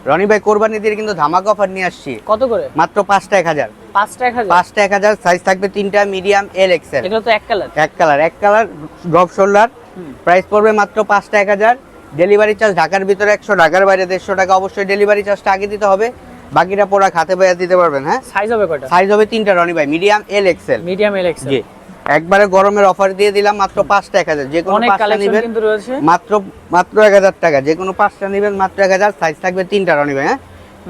রনি ভাই কোরবানি দিয়ে কিন্তু ধামাকা অফার নিয়ে আসছি। কত করে? মাত্র 5টা 1000। 5টা 1000? 5টা 1000, সাইজ থাকবে 3টা, মিডিয়াম, এল, এক্সেল। এগুলো তো এক কালার। এক কালার ড্রপ শোল্ডার। প্রাইস পড়বে মাত্র 5টা 1000। ডেলিভারি চার্জ ঢাকার ভিতরে 100, ঢাকার বাইরে 150 টাকা। অবশ্যই ডেলিভারি চার্জটা আগে দিতে হবে, বাকিটা পড়া খাতে পাইয়া দিতে পারবেন। হ্যাঁ, সাইজ হবে কয়টা? সাইজ হবে 3টা রনি ভাই, মিডিয়াম, এল, এক্সেল। মিডিয়াম, এল, এক্সেল। জি, একবারে গরমের অফার দিয়ে দিলাম মাত্র 5টা 1000। যে কোনো অনেক 5টা কালেকশন নেবেন কিন্তু রয়েছে। মাত্র 1000 টাকা। যে কোনো 5টা নেবেন মাত্র 1000। সাইজ থাকবে 3টা রনি ভাই। হ্যাঁ,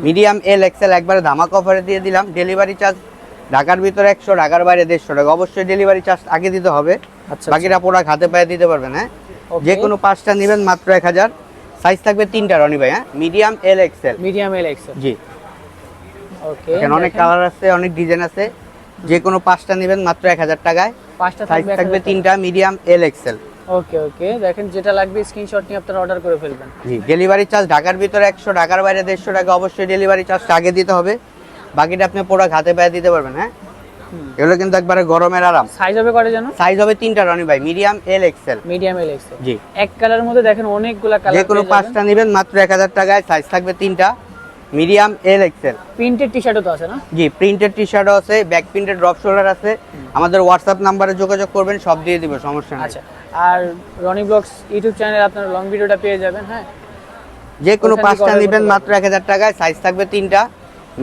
মিডিয়াম, এল, এক্সেল একবারে ধামাকা অফারে দিয়ে দিলাম। ডেলিভারি চার্জ ঢাকার ভিতরে 100, ঢাকার বাইরে 150 টাকা। অবশ্যই ডেলিভারি চার্জ আগে দিতে হবে, আচ্ছা, বাকিটা পুরো খাতে পায়ে দিতে পারবেন। হ্যাঁ, যে কোনো 5টা নেবেন মাত্র 1000। সাইজ থাকবে 3টা রনি ভাই। হ্যাঁ, মিডিয়াম, এল, এক্সেল। মিডিয়াম, এল, এক্সেল। জি, ওকে, এখানে অনেক কালার আছে, অনেক ডিজাইন আছে। যে কোনো 5টা নেবেন মাত্র 1000 টাকায়। 5টা সাইজ থাকবে 3টা, মিডিয়াম, এল, এক্সেল। ওকে ওকে, দেখেন যেটা লাগবে স্ক্রিনশট নিয়ে আপনারা অর্ডার করে ফেলবেন। জি, ডেলিভারি চার্জ ঢাকার ভিতরে 100, ঢাকার বাইরে 150 টাকা। অবশ্যই ডেলিভারি চার্জটা আগে দিতে হবে, বাকিটা আপনি পুরো হাতে পায়ে দিতে পারবেন। হ্যাঁ, এগুলো কিন্তু একবারে গরমের আরাম। সাইজ হবে কয়টা জানো? সাইজ হবে 3টা রনি ভাই, মিডিয়াম, এল, এক্সেল। মিডিয়াম, এল, এক্সেল। জি, এক কালারের মধ্যে দেখেন অনেকগুলা কালার। যে কোনো 5টা নেবেন মাত্র 1000 টাকায়। সাইজ থাকবে 3টা, মিডিয়াম, এল, এক্সেল। প্রিন্টেড টি-শার্টও তো আছে না? জি, প্রিন্টেড টি-শার্টও আছে, ব্যাক প্রিন্টেড ড্রপ শোল্ডার আছে। আমাদের হোয়াটসঅ্যাপ নাম্বারে যোগাযোগ করবেন, সব দিয়ে দিব, সমস্যা নেই। আচ্ছা, আর রনি ব্লগস ইউটিউব চ্যানেলে আপনারা লং ভিডিওটা পেয়ে যাবেন। হ্যাঁ, যে কোনো ওখান থেকে 5টা order নেবেন করতে মাত্র 1000 টাকায়। সাইজ থাকবে 3টা,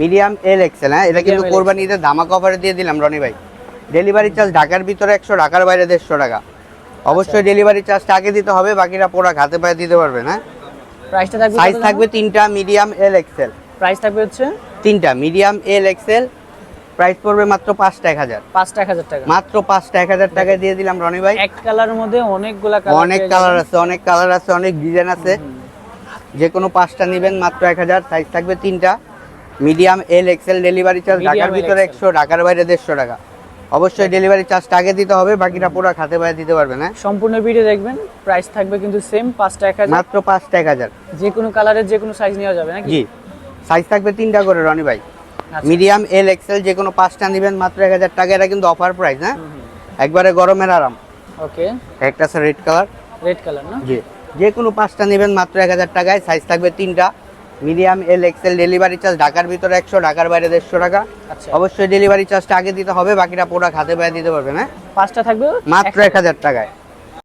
মিডিয়াম, এল, এক্সেল। হ্যাঁ, এটা কিন্তু Medium, L, কোরবানিতে ধামাকা অফারে দিয়ে দিলাম রনি ভাই। ডেলিভারি চার্জ ঢাকার ভিতরে 100, ঢাকার বাইরে 150 টাকা। অবশ্যই ডেলিভারি চার্জটা আগে দিতে হবে, বাকিটা পুরো হাতে পায়ে দিতে পারবেন। হ্যাঁ, প্রাইসটা থাকবে সাইজ থাকবে 3টা, মিডিয়াম, এল, এক্সেল। প্রাইস থাকবে হচ্ছে 3টা, মিডিয়াম, এল, এক্সেল। প্রাইস পড়বে মাত্র 5টা 1000। 5টা 1000 টাকা। মাত্র 5টা 1000 টাকায় দিয়ে দিলাম রনি ভাই। এক কালারের মধ্যে অনেকগুলা কালার, অনেক কালার আছে, অনেক কালার আছে, অনেক ডিজাইন আছে। যে কোনো 5টা নেবেন মাত্র 1000। সাইজ থাকবে 3টা, মিডিয়াম, এল, এক্সেল। ডেলিভারি চার্জ Medium, ঢাকার L, ভিতরে XL 100, ঢাকার বাইরে 150 টাকা। অবশ্যই ডেলিভারি চার্জটা আগে দিতে হবে, বাকিটা পুরো খাতে পায়ে দিতে পারবেন। হ্যাঁ, সম্পূর্ণ ভিডিও দেখবেন। প্রাইস থাকবে কিন্তু সেম 5টা 1000। মাত্র 5টা 1000। যে কোনো কালারের যে কোনো সাইজ নেওয়া যাবে নাকি? জি, সাইজ থাকবে 3টা করে রনি ভাই, আচ্ছা। মিডিয়াম, এল, এক্সেল। যে কোনো 5টা নেবেন মাত্র 1000 টাকা। এটা কিন্তু অফার প্রাইস। হ্যাঁ, একবারে গরমের আরাম। ওকে, একটা আছে রেড কালার। রেড কালার না? জি, যে কোনো 5টা নেবেন মাত্র 1000 টাকায়। সাইজ থাকবে 3টা, মিডিয়াম, এল, এক্সেল। ডেলিভারি চার্জ ঢাকার ভিতরে 100, ঢাকার বাইরে 150 টাকা। আচ্ছা, অবশ্যই ডেলিভারি চার্জটা আগে দিতে হবে, বাকিটা পুরো খাতে পায়ে দিতে পারবেন। হ্যাঁ, 5টা থাকবে মাত্র 1000 টাকায়।